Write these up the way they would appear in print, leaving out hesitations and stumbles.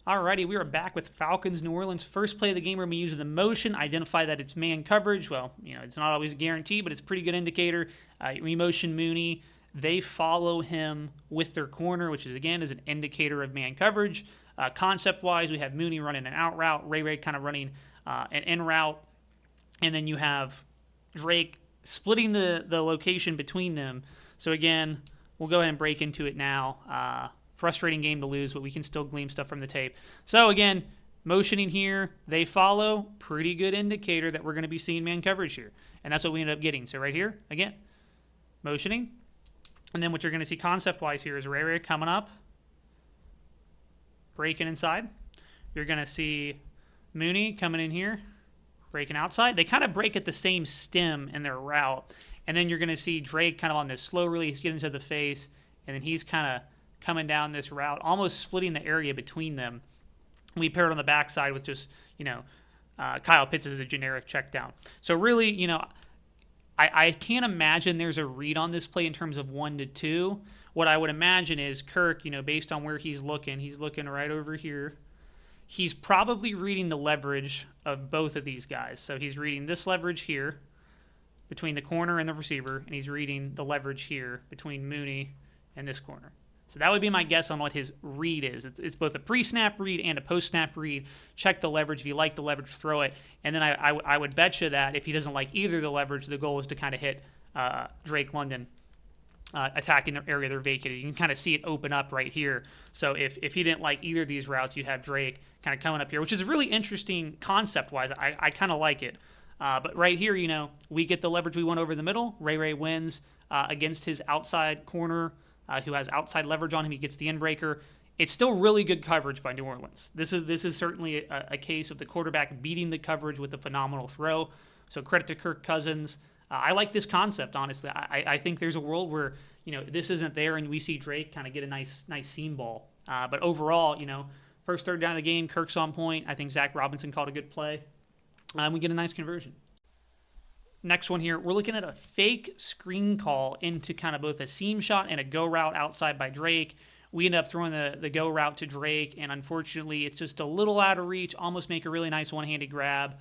Alrighty, we are back with Falcons New Orleans. First play of the game, we're going to be using the motion, identify that it's man coverage. Well, it's not always a guarantee, but it's a pretty good indicator. We motion Mooney. They follow him with their corner, which is an indicator of man coverage. Concept-wise, we have Mooney running an out route, Ray kind of running an in route, and then you have Drake splitting the location between them. So again, we'll go ahead and break into it now. Frustrating game to lose, but we can still glean stuff from the tape. So again, motioning here, they follow. Pretty good indicator that we're going to be seeing man coverage here. And that's what we ended up getting. So right here, again, motioning. And then what you're going to see concept-wise here is Ray coming up, breaking inside. You're going to see Mooney coming in here, breaking outside. They kind of break at the same stem in their route. And then you're going to see Drake kind of on this slow release, get into the face, and then he's kind of coming down this route, almost splitting the area between them. We paired on the backside with just, Kyle Pitts as a generic check down. So really, I can't imagine there's a read on this play in terms of 1 to 2. What I would imagine is Kirk, based on where he's looking right over here. He's probably reading the leverage of both of these guys. So he's reading this leverage here between the corner and the receiver, and he's reading the leverage here between Mooney and this corner. So that would be my guess on what his read is. It's both a pre-snap read and a post-snap read. Check the leverage. If you like the leverage, throw it. And then I would bet you that if he doesn't like either the leverage, the goal is to kind of hit Drake London attacking the area they're vacated. You can kind of see it open up right here. So if he didn't like either of these routes, you'd have Drake kind of coming up here, which is a really interesting concept-wise. I kind of like it. But right here, we get the leverage we want over the middle. Ray wins against his outside corner, who has outside leverage on him. He gets the in-breaker. It's still really good coverage by New Orleans. This is certainly a case of the quarterback beating the coverage with a phenomenal throw. So credit to Kirk Cousins. I like this concept, honestly. I think there's a world where, this isn't there and we see Drake kind of get a nice seam ball. But overall, first third down of the game, Kirk's on point. I think Zach Robinson called a good play. And we get a nice conversion. Next one here, we're looking at a fake screen call into kind of both a seam shot and a go route outside by Drake. We end up throwing the go route to Drake, and unfortunately, it's just a little out of reach, almost make a really nice one-handed grab.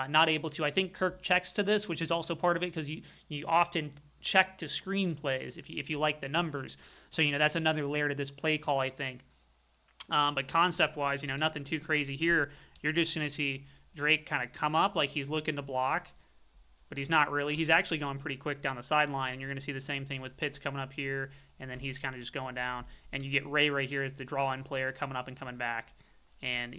Not able to. I think Kirk checks to this, which is also part of it because you often check to screen plays if you like the numbers. So, that's another layer to this play call, I think. But concept-wise, nothing too crazy here. You're just going to see Drake kind of come up like he's looking to block. But he's not really. He's actually going pretty quick down the sideline, and you're going to see the same thing with Pitts coming up here, and then he's kind of just going down. And you get Ray right here as the draw-in player coming up and coming back. And,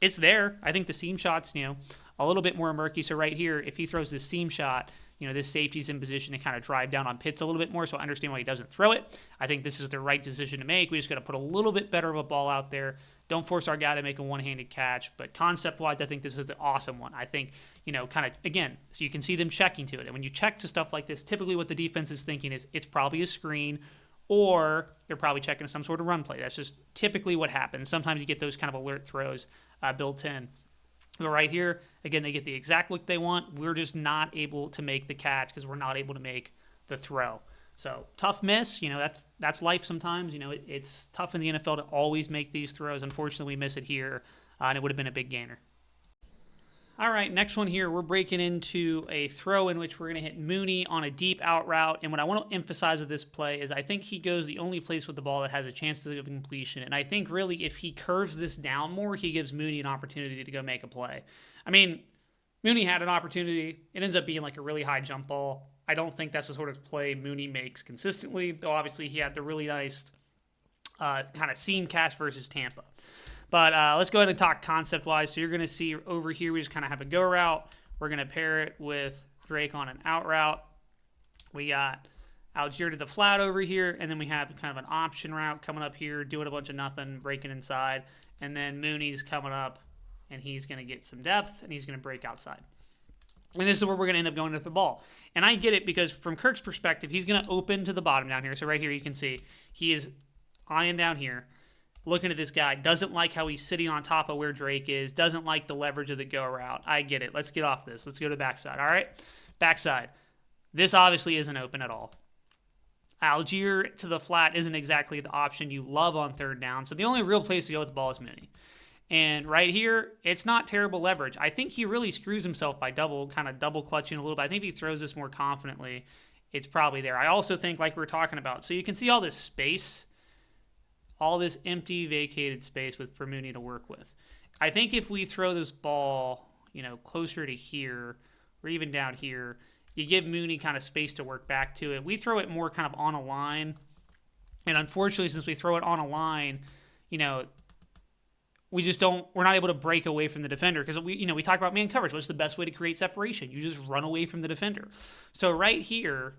it's there. I think the seam shot's, a little bit more murky. So right here, if he throws this seam shot, this safety's in position to kind of drive down on Pitts a little bit more, so I understand why he doesn't throw it. I think this is the right decision to make. We just got to put a little bit better of a ball out there. Don't force our guy to make a one-handed catch. But concept-wise, I think this is the awesome one. I think, kind of, again, so you can see them checking to it. And when you check to stuff like this, typically what the defense is thinking is it's probably a screen or they're probably checking some sort of run play. That's just typically what happens. Sometimes you get those kind of alert throws built in. But right here, again, they get the exact look they want. We're just not able to make the catch because we're not able to make the throw. So tough miss. That's life sometimes. It's tough in the NFL to always make these throws. Unfortunately, we miss it here, and it would have been a big gainer. All right, next one here, we're breaking into a throw in which we're going to hit Mooney on a deep out route. And what I want to emphasize with this play is I think he goes the only place with the ball that has a chance of completion. And I think really if he curves this down more, he gives Mooney an opportunity to go make a play. I mean, Mooney had an opportunity. It ends up being like a really high jump ball. I don't think that's the sort of play Mooney makes consistently, though obviously he had the really nice kind of seam catch versus Tampa. But let's go ahead and talk concept-wise. So you're going to see over here we just kind of have a go route. We're going to pair it with Drake on an out route. We got Algier to the flat over here, and then we have kind of an option route coming up here, doing a bunch of nothing, breaking inside. And then Mooney's coming up, and he's going to get some depth, and he's going to break outside. And this is where we're going to end up going with the ball. And I get it because from Kirk's perspective, he's going to open to the bottom down here. So right here you can see he is eyeing down here, looking at this guy, doesn't like how he's sitting on top of where Drake is, doesn't like the leverage of the go route. I get it. Let's get off this. Let's go to the backside. All right? Backside. This obviously isn't open at all. Algier to the flat isn't exactly the option you love on third down. So the only real place to go with the ball is Mooney. And right here, it's not terrible leverage. I think he really screws himself by double clutching a little bit. I think if he throws this more confidently, it's probably there. I also think, like we were talking about, so you can see all this space, all this empty, vacated space for Mooney to work with. I think if we throw this ball, closer to here or even down here, you give Mooney kind of space to work back to it. We throw it more kind of on a line. And unfortunately, since we throw it on a line, we're not able to break away from the defender because we talk about man coverage. What's the best way to create separation? You just run away from the defender. So right here,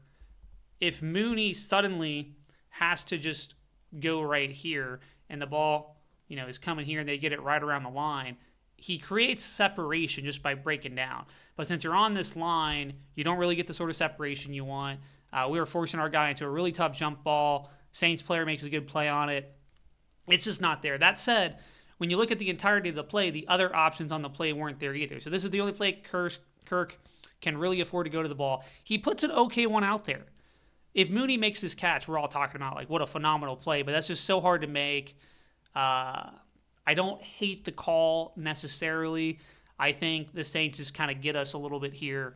if Mooney suddenly has to just go right here and the ball, is coming here and they get it right around the line, he creates separation just by breaking down. But since you're on this line, you don't really get the sort of separation you want. We were forcing our guy into a really tough jump ball. Saints player makes a good play on it. It's just not there. That said, when you look at the entirety of the play, the other options on the play weren't there either. So this is the only play Kirk can really afford to go to the ball. He puts an okay one out there. If Mooney makes this catch, we're all talking about like what a phenomenal play, but that's just so hard to make. I don't hate the call necessarily. I think the Saints just kind of get us a little bit here,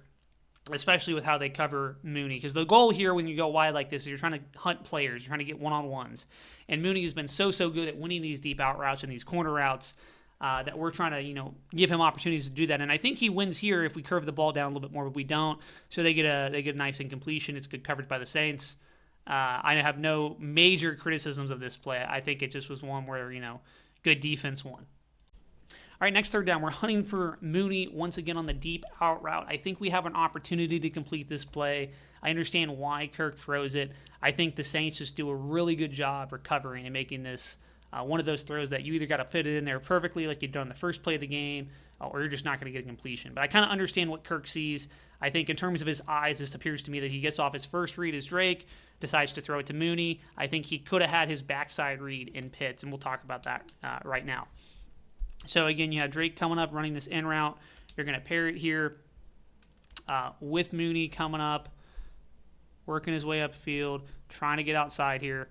especially with how they cover Mooney. Because the goal here when you go wide like this is you're trying to hunt players. You're trying to get one-on-ones. And Mooney has been so good at winning these deep out routes and these corner routes that we're trying to, give him opportunities to do that. And I think he wins here if we curve the ball down a little bit more, but we don't. So they get a nice incompletion. It's good coverage by the Saints. I have no major criticisms of this play. I think it just was one where, good defense won. All right, next third down. We're hunting for Mooney once again on the deep out route. I think we have an opportunity to complete this play. I understand why Kirk throws it. I think the Saints just do a really good job recovering and making this one of those throws that you either got to fit it in there perfectly like you've done the first play of the game, or you're just not going to get a completion. But I kind of understand what Kirk sees. I think in terms of his eyes, this appears to me that he gets off his first read as Drake, decides to throw it to Mooney. I think he could have had his backside read in Pitts, and we'll talk about that right now. So again, you have Drake coming up, running this in route. You're going to pair it here with Mooney coming up, working his way upfield, trying to get outside here.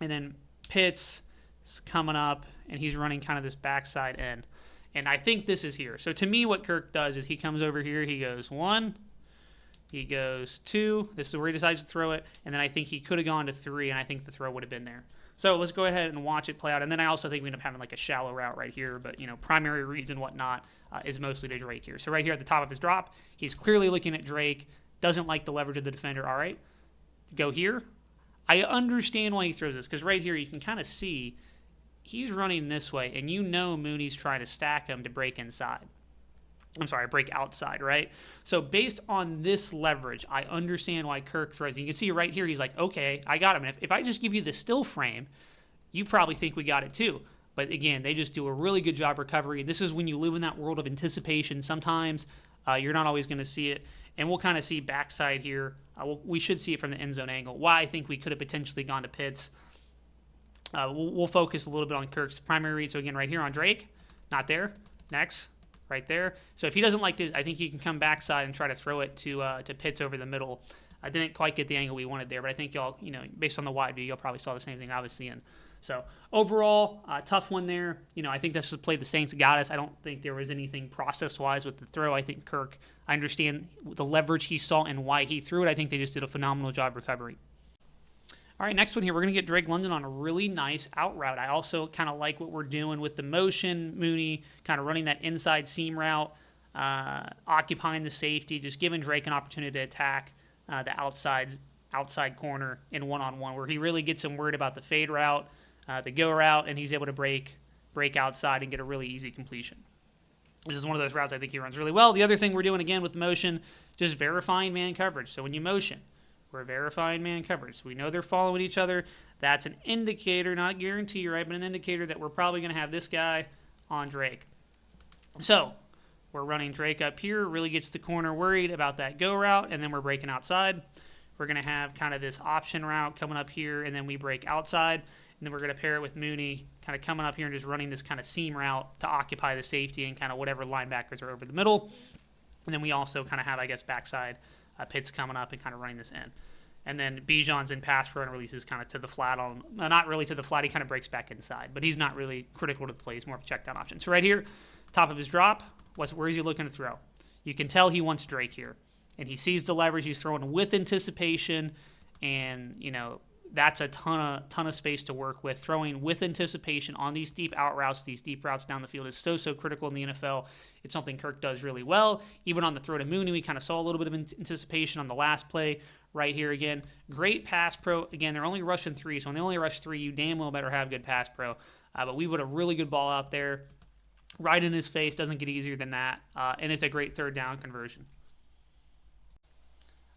And then Pitts is coming up, and he's running kind of this backside end. And I think this is here. So to me, what Kirk does is he comes over here. He goes 1. He goes 2. This is where he decides to throw it. And then I think he could have gone to 3, and I think the throw would have been there. So let's go ahead and watch it play out. And then I also think we end up having like a shallow route right here. But, primary reads and whatnot is mostly to Drake here. So right here at the top of his drop, he's clearly looking at Drake. Doesn't like the leverage of the defender. All right, go here. I understand why he throws this because right here you can kind of see he's running this way. And Mooney's trying to stack him to break inside. Break outside, right? So based on this leverage, I understand why Kirk throws. You can see right here, he's like, okay, I got him. And if I just give you the still frame, you probably think we got it too. But again, they just do a really good job recovery. This is when you live in that world of anticipation. Sometimes you're not always going to see it. And we'll kind of see backside here. We should see it from the end zone angle. Why I think we could have potentially gone to Pitts. We'll focus a little bit on Kirk's primary read. So again, right here on Drake, not there. Next. Right there. So if he doesn't like this, I think he can come backside and try to throw it to Pitts over the middle. I didn't quite get the angle we wanted there, but I think y'all, based on the wide view, y'all probably saw the same thing I was seeing. So overall, tough one there. I think that's just the play the Saints got us. I don't think there was anything process-wise with the throw. I think Kirk, I understand the leverage he saw and why he threw it. I think they just did a phenomenal job recovering. All right, next one here, we're going to get Drake London on a really nice out route. I also kind of like what we're doing with the motion. Mooney kind of running that inside seam route, occupying the safety, just giving Drake an opportunity to attack the outside corner in one-on-one, where he really gets him worried about the fade route, the go route, and he's able to break outside and get a really easy completion. This is one of those routes I think he runs really well. The other thing we're doing, again, with motion, just verifying man coverage. So when you motion, we're verifying man coverage. So we know they're following each other. That's an indicator, not a guarantee, right, but an indicator that we're probably going to have this guy on Drake. So we're running Drake up here, really gets the corner worried about that go route, and then we're breaking outside. We're going to have kind of this option route coming up here, and then we break outside, and then we're going to pair it with Mooney kind of coming up here and just running this kind of seam route to occupy the safety and kind of whatever linebackers are over the middle. And then we also kind of have, I guess, backside Pitts coming up and kind of running this in. And then Bijan's in pass pro and releases kind of to the flat on, not really to the flat. He kind of breaks back inside, but he's not really critical to the play. He's more of a check down option. So right here, top of his drop, where is he looking to throw? You can tell he wants Drake here, and he sees the leverage. He's throwing with anticipation, and that's a ton of space to work with. Throwing with anticipation on these deep out routes, these deep routes down the field is so critical in the NFL. It's something Kirk does really well. Even on the throw to Mooney, we kind of saw a little bit of anticipation on the last play right here again. Great pass pro. Again, they're only rushing 3, so when they only rush 3, you damn well better have good pass pro. But we put a really good ball out there right in his face. Doesn't get easier than that, and it's a great third down conversion.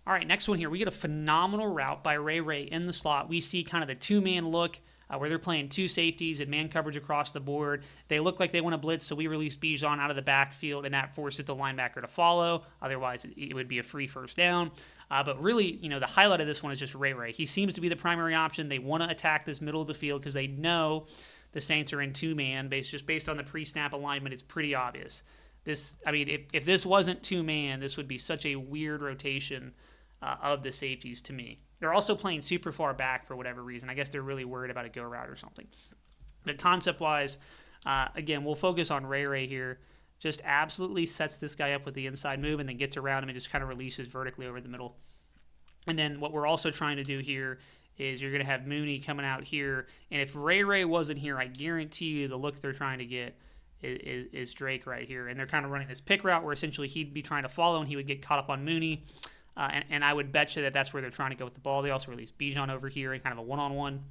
All right, next one here. We get a phenomenal route by Ray in the slot. We see kind of the two-man look where they're playing 2 safeties and man coverage across the board. They look like they want to blitz, so we release Bijan out of the backfield, and that forces the linebacker to follow. Otherwise, it would be a free first down. But really, the highlight of this one is just Ray. He seems to be the primary option. They want to attack this middle of the field because they know the Saints are in two-man. Just based on the pre-snap alignment, it's pretty obvious. If this wasn't two-man, this would be such a weird rotation of the safeties to me. They're also playing super far back for whatever reason. I guess they're really worried about a go route or something. But concept-wise, again, we'll focus on Ray here. Just absolutely sets this guy up with the inside move and then gets around him and just kind of releases vertically over the middle. And then what we're also trying to do here is you're going to have Mooney coming out here. And if Ray wasn't here, I guarantee you the look they're trying to get is Drake right here. And they're kind of running this pick route where essentially he'd be trying to follow and he would get caught up on Mooney. And I would bet you that that's where they're trying to go with the ball. They also release Bijan over here in kind of a one-on-one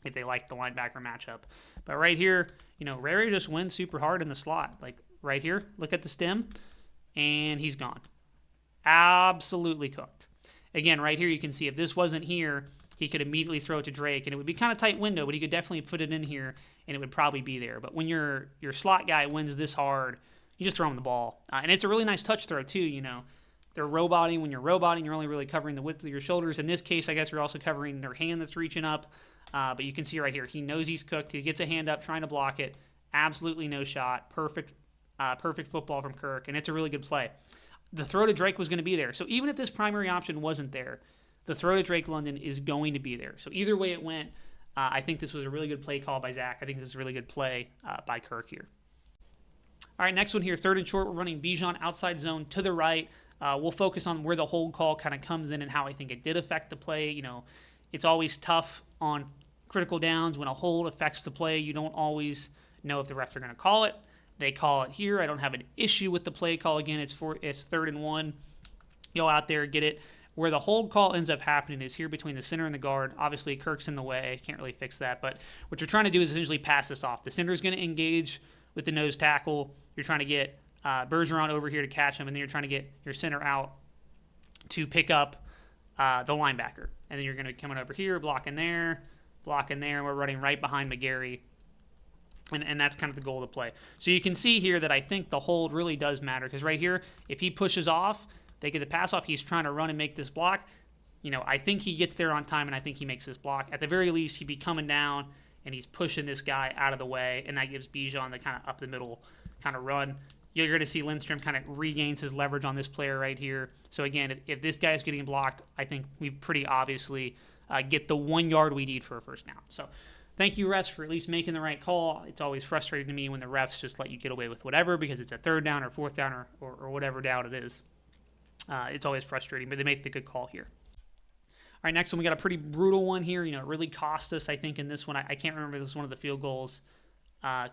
if they like the linebacker matchup. But right here, Ray just wins super hard in the slot. Like right here, look at the stem, and he's gone. Absolutely cooked. Again, right here you can see if this wasn't here, he could immediately throw it to Drake, and it would be kind of tight window, but he could definitely put it in here, and it would probably be there. But when your slot guy wins this hard, you just throw him the ball. And it's a really nice touch throw, too, They're roboting. When you're roboting, you're only really covering the width of your shoulders. In this case, I guess you're also covering their hand that's reaching up. But you can see right here, he knows he's cooked. He gets a hand up trying to block it. Absolutely no shot. Perfect football from Kirk, and it's a really good play. The throw to Drake was going to be there. So even if this primary option wasn't there, the throw to Drake London is going to be there. So either way it went, I think this was a really good play call by Zach. I think this is a really good play by Kirk here. All right, next one here, 3rd and short. We're running Bijan outside zone to the right. We'll focus on where the hold call kind of comes in and how I think it did affect the play. It's always tough on critical downs when a hold affects the play. You don't always know if the refs are going to call it. They call it here. I don't have an issue with the play call. Again, it's 3rd and 1. Go out there, get it. Where the hold call ends up happening is here between the center and the guard. Obviously, Kirk's in the way. Can't really fix that. But what you're trying to do is essentially pass this off. The center's going to engage with the nose tackle. You're trying to get Bergeron over here to catch him, and then you're trying to get your center out to pick up the linebacker. And then you're going to come over here, blocking there, and we're running right behind McGarry. And that's kind of the goal of the play. So you can see here that I think the hold really does matter, because right here, if he pushes off, they get the pass off, he's trying to run and make this block. I think he gets there on time, and I think he makes this block. At the very least, he'd be coming down, and he's pushing this guy out of the way, and that gives Bijan the kind of up the middle kind of run. You're going to see Lindstrom kind of regains his leverage on this player right here. So again, if this guy is getting blocked, I think we pretty obviously get the 1 yard we need for a first down. So thank you, refs, for at least making the right call. It's always frustrating to me when the refs just let you get away with whatever because it's a 3rd down or 4th down or whatever down it is. It's always frustrating, but they make the good call here. All right, next one, we got a pretty brutal one here. It really cost us, I think, in this one. I can't remember if this is one of the field goals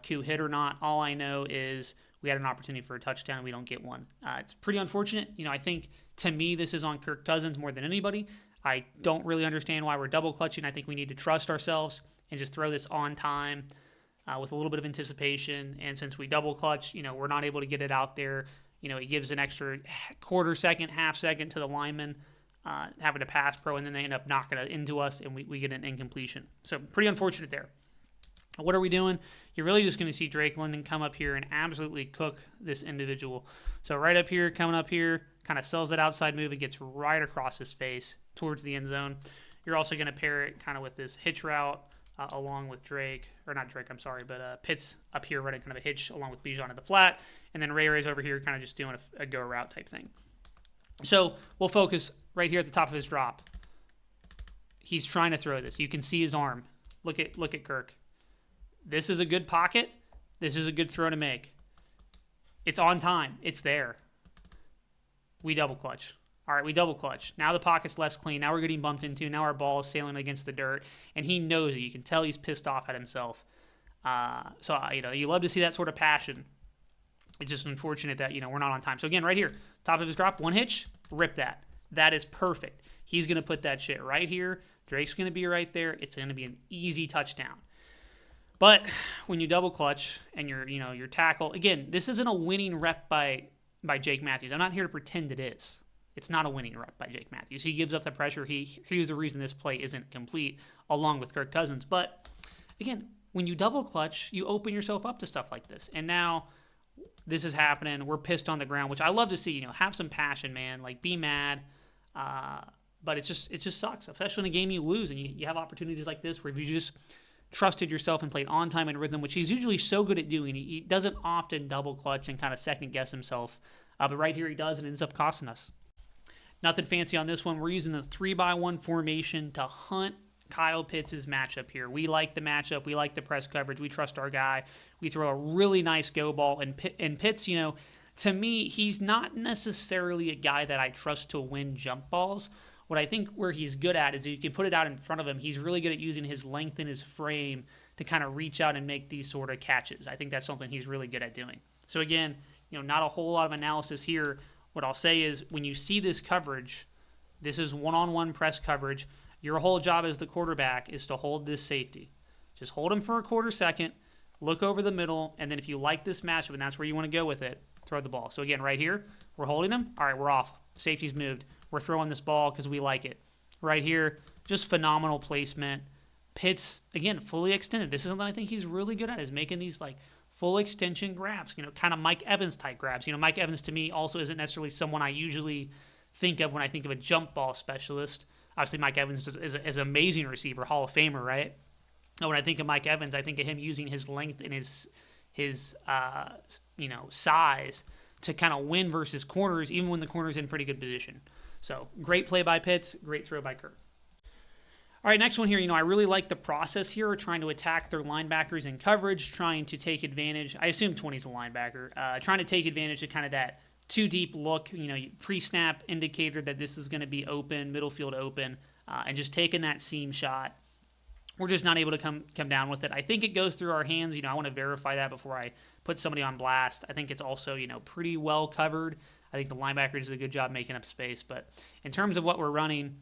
Q hit or not. All I know is we had an opportunity for a touchdown and we don't get one. It's pretty unfortunate. I think, to me, this is on Kirk Cousins more than anybody. I don't really understand why we're double clutching. I think we need to trust ourselves and just throw this on time with a little bit of anticipation. And since we double clutch, we're not able to get it out there. It gives an extra quarter second, half second to the lineman having to pass pro, and then they end up knocking it into us, and we get an incompletion. So pretty unfortunate there. What are we doing? You're really just going to see Drake London come up here and absolutely cook this individual. So right up here, coming up here, kind of sells that outside move. It gets right across his face towards the end zone. You're also going to pair it kind of with this hitch route along with Drake, or not Drake, I'm sorry, but Pitts up here running kind of a hitch along with Bijan at the flat, and then Ray's over here kind of just doing a go route type thing. So we'll focus right here at the top of his drop. He's trying to throw this. You can see his arm. Look at Kirk. This is a good pocket. This is a good throw to make. It's on time. It's there. We double clutch. All right, we double clutch. Now the pocket's less clean. Now we're getting bumped into. Now our ball is sailing against the dirt, and he knows it. You can tell he's pissed off at himself. You love to see that sort of passion. It's just unfortunate that, we're not on time. So again, right here, top of his drop, one hitch, rip that. That is perfect. He's going to put that shit right here. Drake's going to be right there. It's going to be an easy touchdown. But when you double clutch and your tackle, again, this isn't a winning rep by Jake Matthews. I'm not here to pretend it is. It's not a winning rep by Jake Matthews. He gives up the pressure. He's the reason this play isn't complete, along with Kirk Cousins. But again, when you double clutch, you open yourself up to stuff like this. And now this is happening. We're pissed on the ground, which I love to see. Have some passion, man. Like, be mad. But it just sucks, especially in a game you lose and you have opportunities like this where if you just trusted yourself and played on time and rhythm, which he's usually so good at doing. He doesn't often double clutch and kind of second guess himself. But right here he does, and ends up costing us. Nothing fancy on this one. We're using the 3-by-1 formation to hunt Kyle Pitts' matchup here. We like the matchup. We like the press coverage. We trust our guy. We throw a really nice go ball. And Pitts, to me, he's not necessarily a guy that I trust to win jump balls. What I think where he's good at is you can put it out in front of him. He's really good at using his length and his frame to kind of reach out and make these sort of catches. I think that's something he's really good at doing. So again, not a whole lot of analysis here. What I'll say is when you see this coverage, this is one-on-one press coverage. Your whole job as the quarterback is to hold this safety. Just hold him for a quarter second, look over the middle, and then if you like this matchup and that's where you want to go with it, throw the ball. So again, right here, we're holding him. All right, we're off. Safety's moved. We're throwing this ball because we like it. Right here, just phenomenal placement. Pitts, again, fully extended. This is something I think he's really good at, is making these like full extension grabs, kind of Mike Evans type grabs. Mike Evans to me also isn't necessarily someone I usually think of when I think of a jump ball specialist. Obviously, Mike Evans is an amazing receiver, Hall of Famer, right? And when I think of Mike Evans, I think of him using his length and his size to kind of win versus corners, even when the corner's in pretty good position. So great play by Pitts, great throw by Kirk. All right, next one here, I really like the process here, trying to attack their linebackers in coverage, trying to take advantage. I assume 20's a linebacker. Trying to take advantage of kind of that too deep look, pre-snap indicator that this is going to be open, middle field open, and just taking that seam shot. We're just not able to come down with it. I think it goes through our hands. I want to verify that before I put somebody on blast. I think it's also, pretty well covered. I think the linebackers did a good job making up space. But in terms of what we're running,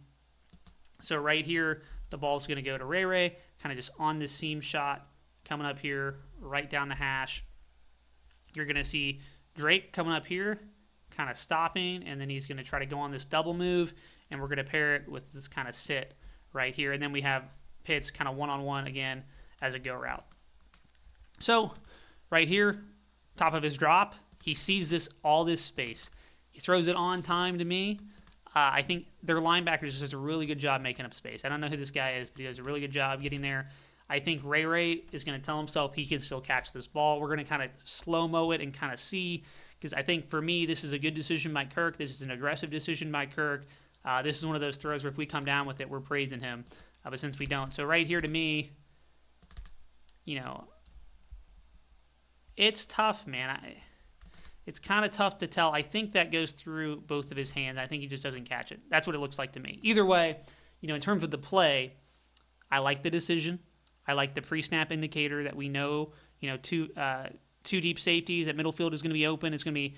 so right here, the ball's going to go to Ray, kind of just on this seam shot, coming up here, right down the hash. You're going to see Drake coming up here, kind of stopping, and then he's going to try to go on this double move, and we're going to pair it with this kind of sit right here. And then we have Pitts kind of one-on-one again as a go route. So right here, top of his drop, he sees all this space. He throws it on time to me. I think their linebackers just does a really good job making up space. I don't know who this guy is, but he does a really good job getting there. I think Ray is going to tell himself he can still catch this ball. We're going to kind of slow-mo it and kind of see, because I think for me, this is a good decision by Kirk. This is an aggressive decision by Kirk. This is one of those throws where if we come down with it, we're praising him. But since we don't. So right here to me, it's tough, man. It's kind of tough to tell. I think that goes through both of his hands. I think he just doesn't catch it. That's what it looks like to me. Either way, in terms of the play, I like the decision. I like the pre-snap indicator that we know, two deep safeties at middle field is going to be open. It's going to be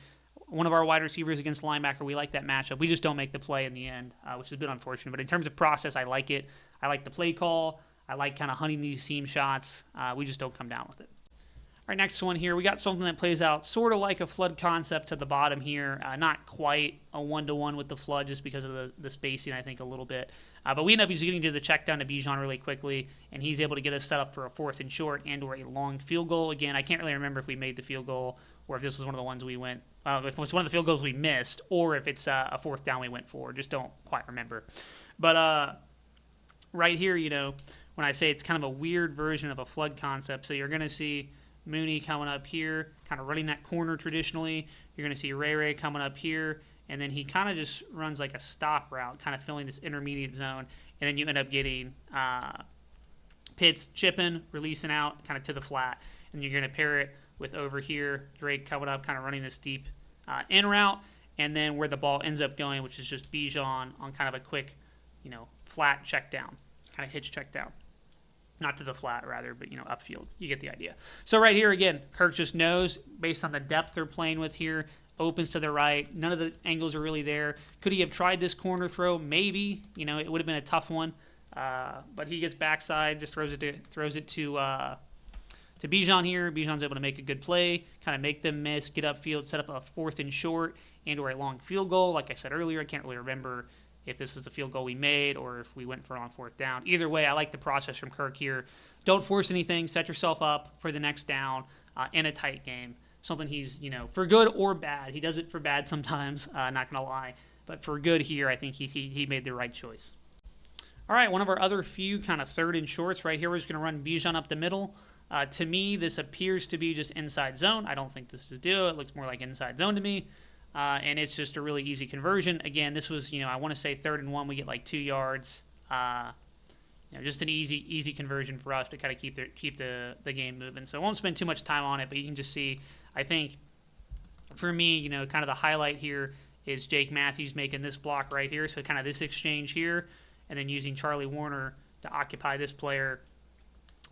one of our wide receivers against linebacker. We like that matchup. We just don't make the play in the end, which is a bit unfortunate. But in terms of process, I like it. I like the play call. I like kind of hunting these seam shots. We just don't come down with it. All right, next one here. We got something that plays out sort of like a flood concept to the bottom here. Not quite a one-to-one with the flood just because of the spacing, I think, a little bit. But we end up just getting to the check down to Bijan really quickly, and he's able to get us set up for a 4th and short and or a long field goal. Again, I can't really remember if we made the field goal or if this was one of the ones we went if it was one of the field goals we missed or if it's a 4th down we went for. Just don't quite remember. But right here, when I say it's kind of a weird version of a flood concept, so you're going to see Mooney coming up here, kind of running that corner traditionally. You're going to see Ray coming up here, and then he kind of just runs like a stop route, kind of filling this intermediate zone, and then you end up getting Pitts chipping, releasing out kind of to the flat, and you're going to pair it with over here, Drake coming up, kind of running this deep in route, and then where the ball ends up going, which is just Bijan on kind of a quick, flat check down, kind of hitch check down. Not to the flat, rather, but, upfield. You get the idea. So right here, again, Kirk just knows, based on the depth they're playing with here, opens to the right. None of the angles are really there. Could he have tried this corner throw? Maybe. It would have been a tough one. But he gets backside, just throws it to Bijan here. Bijan's able to make a good play, kind of make them miss, get upfield, set up a 4th and short and or a long field goal. Like I said earlier, I can't really remember if this was the field goal we made or if we went for it on 4th down. Either way, I like the process from Kirk here. Don't force anything. Set yourself up for the next down in a tight game. Something he's, for good or bad. He does it for bad sometimes, not going to lie. But for good here, I think he made the right choice. All right, one of our other few kind of 3rd and shorts right here. We're just going to run Bijan up the middle. To me, this appears to be just inside zone. I don't think this is a deal. It looks more like inside zone to me. And it's just a really easy conversion. Again, this was, I want to say 3rd and 1. We get like 2 yards. Just an easy conversion for us to kind of keep the game moving. So I won't spend too much time on it, but you can just see, I think, for me, kind of the highlight here is Jake Matthews making this block right here. So kind of this exchange here, and then using Charlie Warner to occupy this player.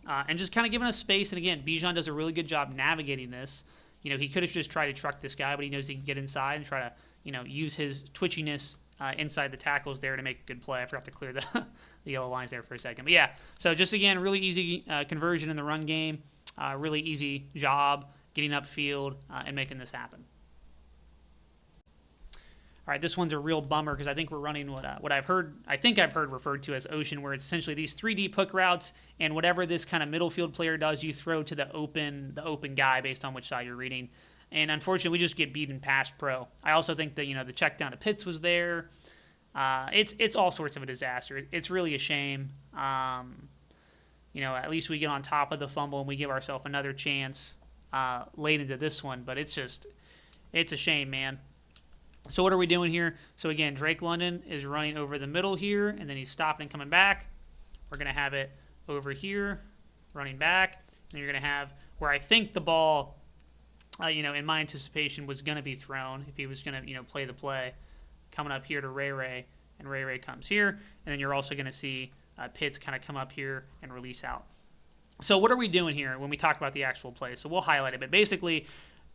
And just kind of giving us space. And again, Bijan does a really good job navigating this. He could have just tried to truck this guy, but he knows he can get inside and try to, use his twitchiness inside the tackles there to make a good play. I forgot to clear the yellow lines there for a second. But yeah, so just again, really easy conversion in the run game. Really easy job getting upfield and making this happen. All right, this one's a real bummer because I think we're running what I've heard referred to as Ocean, where it's essentially these 3 deep hook routes, and whatever this kind of middle field player does, you throw to the open guy based on which side you're reading. And unfortunately, we just get beaten past pro. I also think that the check down to Pitts was there. It's all sorts of a disaster. It's really a shame. At least we get on top of the fumble and we give ourselves another chance late into this one. But it's a shame, man. So what are we doing here? So again, Drake London is running over the middle here, and then he's stopping and coming back. We're going to have it over here, running back. And you're going to have where I think the ball, in my anticipation, was going to be thrown if he was going to, play the play, coming up here to Ray, and Ray comes here. And then you're also going to see Pitts kind of come up here and release out. So what are we doing here when we talk about the actual play? So we'll highlight it, but basically,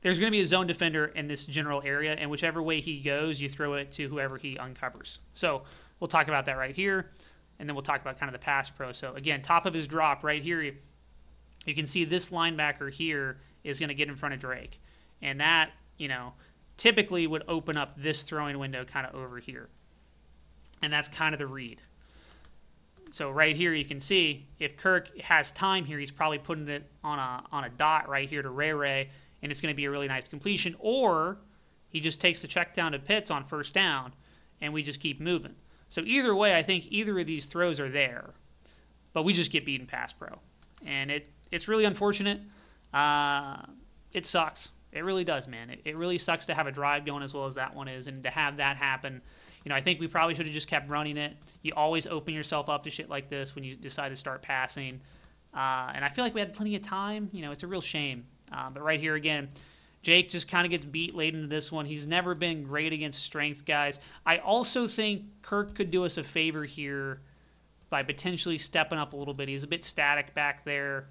there's going to be a zone defender in this general area, and whichever way he goes, you throw it to whoever he uncovers. So we'll talk about that right here, and then we'll talk about kind of the pass pro. So again, top of his drop right here, you can see this linebacker here is going to get in front of Drake. And that, typically would open up this throwing window kind of over here. And that's kind of the read. So right here you can see if Kirk has time here, he's probably putting it on a dot right here to Ray, and it's going to be a really nice completion. Or he just takes the check down to Pitts on 1st down, and we just keep moving. So either way, I think either of these throws are there, but we just get beaten pass pro. And it's really unfortunate. It sucks. It really does, man. It really sucks to have a drive going as well as that one is, and to have that happen. I think we probably should have just kept running it. You always open yourself up to shit like this when you decide to start passing. And I feel like we had plenty of time. It's a real shame. But right here again, Jake just kind of gets beat late into this one. He's never been great against strength guys. I also think Kirk could do us a favor here by potentially stepping up a little bit. He's a bit static back there.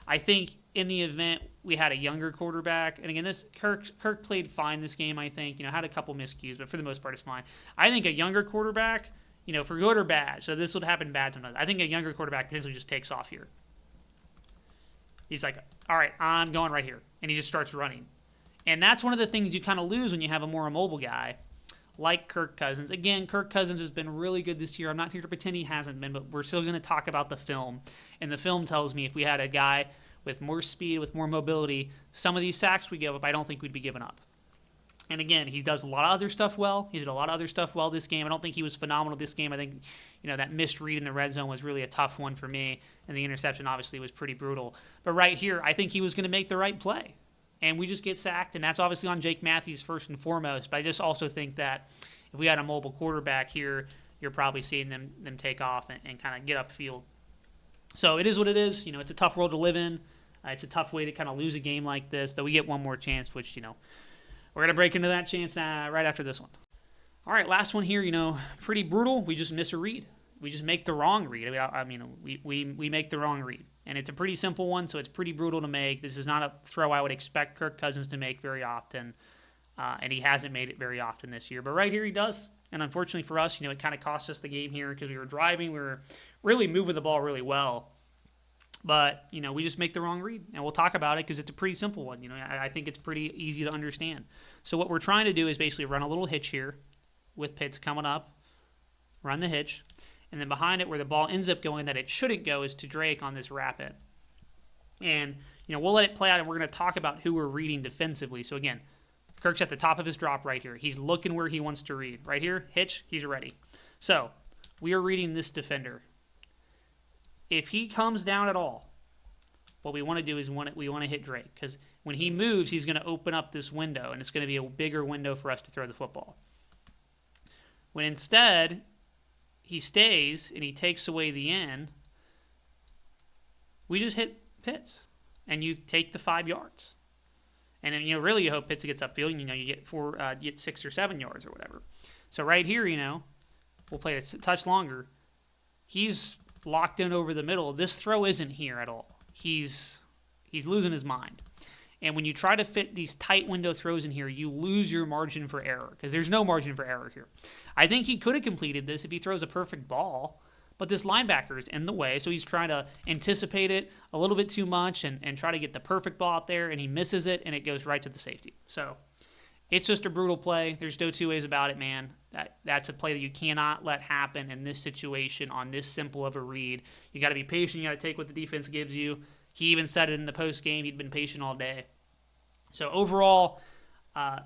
I think in the event we had a younger quarterback, and again, this Kirk played fine this game, I think. Had a couple miscues, but for the most part, it's fine. I think a younger quarterback, for good or bad, so this would happen bad sometimes. I think a younger quarterback potentially just takes off here. He's like, all right, I'm going right here. And he just starts running. And that's one of the things you kind of lose when you have a more immobile guy like Kirk Cousins. Again, Kirk Cousins has been really good this year. I'm not here to pretend he hasn't been, but we're still going to talk about the film. And the film tells me if we had a guy with more speed, with more mobility, some of these sacks we give up, I don't think we'd be giving up. And again, he does a lot of other stuff well. He did a lot of other stuff well this game. I don't think he was phenomenal this game. I think, that missed read in the red zone was really a tough one for me. And the interception obviously was pretty brutal. But right here, I think he was going to make the right play. and we just get sacked, and that's obviously on Jake Matthews first and foremost. But I just also think that if we had a mobile quarterback here, you're probably seeing them take off and kind of get upfield. So it is what it is. You know, it's a tough world to live in. It's a tough way to kind of lose a game like this, though we get one more chance, which, you know, we're going to break into that chance right after this one. All right, last one here, you know, pretty brutal. We just miss a read. We just make the wrong read. I mean, we make the wrong read. And it's a pretty simple one, so it's pretty brutal to make. This is not a throw I would expect Kirk Cousins to make very often, and he hasn't made it very often this year. But right here he does. And unfortunately for us, you know, it kind of cost us the game here because we were driving. We were really moving the ball really well. But, you know, we just make the wrong read. And we'll talk about it because it's a pretty simple one. You know, I think it's pretty easy to understand. So what we're trying to do is basically run a little hitch here with Pitts coming up, run the hitch, and then behind it where the ball ends up going that it shouldn't go is to Drake on this rapid. And, you know, we'll let it play out, and we're going to talk about who we're reading defensively. So, again, Kirk's at the top of his drop right here. He's looking where he wants to read. Right here, hitch, he's ready. So we are reading this defender. If he comes down at all, what we want to do is we want to hit Drake because when he moves, he's going to open up this window, and it's going to be a bigger window for us to throw the football. When instead he stays and he takes away the end, we just hit Pitts, and you take the 5 yards. And then, you know, really you hope Pitts gets upfield, and, you know, you get 6 or 7 yards or whatever. So right here, you know, we'll play a touch longer. He's locked in over the middle. This throw isn't here at all. He's losing his mind. And when you try to fit these tight window throws in here, you lose your margin for error because there's no margin for error here. I think he could have completed this if he throws a perfect ball, but this linebacker is in the way, so he's trying to anticipate it a little bit too much and try to get the perfect ball out there, and he misses it, and it goes right to the safety. So it's just a brutal play. There's no two ways about it, man. That's a play that you cannot let happen in this situation on this simple of a read. You got to be patient. You got to take what the defense gives you. He even said it in the post game. He'd been patient all day. So overall,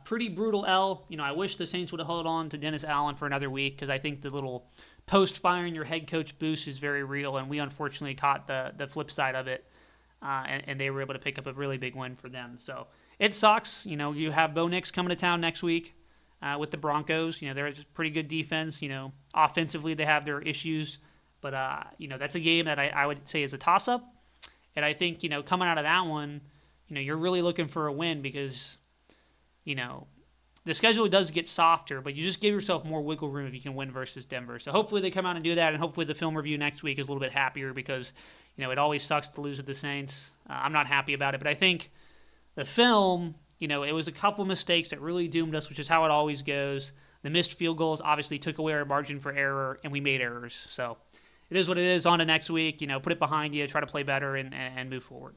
pretty brutal L. You know, I wish the Saints would have held on to Dennis Allen for another week because I think the little post-firing your head coach boost is very real, and we unfortunately caught the flip side of it, and they were able to pick up a really big win for them. So it sucks. You know, you have Bo Nix coming to town next week with the Broncos. You know, they're a pretty good defense. You know, offensively they have their issues, but, you know, that's a game that I would say is a toss-up. And I think, you know, coming out of that one, you know, you're really looking for a win because, you know, the schedule does get softer, but you just give yourself more wiggle room if you can win versus Denver. So hopefully they come out and do that, and hopefully the film review next week is a little bit happier because, you know, it always sucks to lose to the Saints. I'm not happy about it, but I think the film, you know, it was a couple mistakes that really doomed us, which is how it always goes. The missed field goals obviously took away our margin for error, and we made errors. So it is what it is. On to next week. You know, put it behind you, try to play better, and move forward.